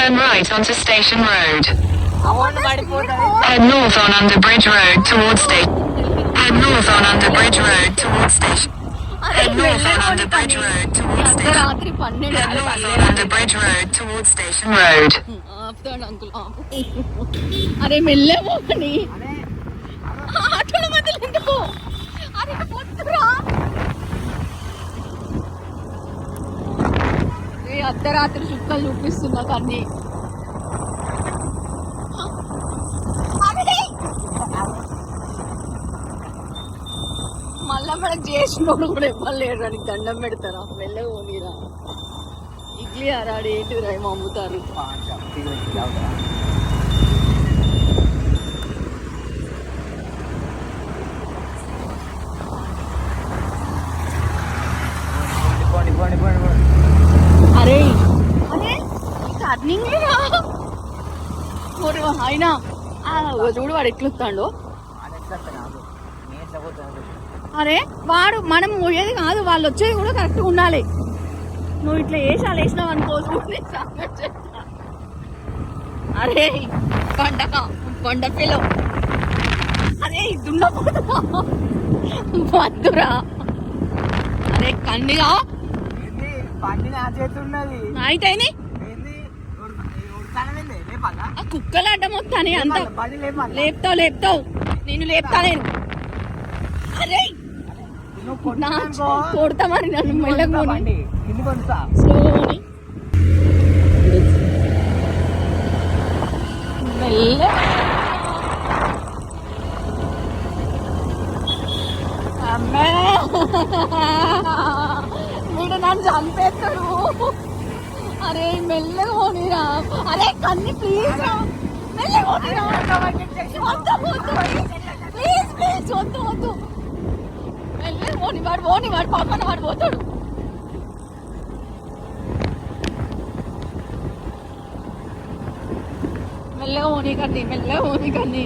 Turn right onto Station Road. అవును పడిపోతుంది. Head north on Underbridge Road towards station. Head north on Underbridge Road towards station. అరే Head north on వెళ్ళకూడదు Underbridge కానీ Road towards station. అర్ధరాత్రి 12 Head north on Underbridge Road towards Station Road. ఆపుతాడు uncle ఆపు. అరే మెల్లమో అని ఆటోల మధ్యలో ఎందుకు అరే పొద్దురా అర్ధరాత్రి చుక్కలు చూపిస్తున్నా కానీ మళ్ళా మనకు చేసినోడు కూడా ఇవ్వలేడు అని దండం పెడతారా మెల్లగా పోనీరా ఇడ్లీ అరాడు ఏంటి ఏమో అమ్ముతారు అరే అరే టర్నింగ్ అయినా చూడు వాడు ఎట్లుస్తాడు అరే వాడు మనం పోయేది కాదు వాళ్ళు వచ్చేది కూడా కరెక్ట్గా ఉండాలి నువ్వు ఇట్లా వేసాలు వేసినావు అనుకో అరే కొండ పిల్ల అరే దున్నపోతా వద్దురా అరే కండిగా అయితే ఆ కుక్కలు అడ్డం వస్తానే అంత లేపుతావు నేను లేపుతా నేను అరే కొడతా మరి నన్ను మెల్లగోని స్లోని మెల్ల అమ్మా వీడు నన్ను చంపేస్తాడు అరే మెల్లగా పోనీరా అరే కన్ని ప్లీజ్ రా మెల్లగా పోనీరా ప్లీజ్ వద్దు మెల్లగా పోని వాడు పాపన వాడు పోతాడు మెల్లగా పోనీ కన్నీ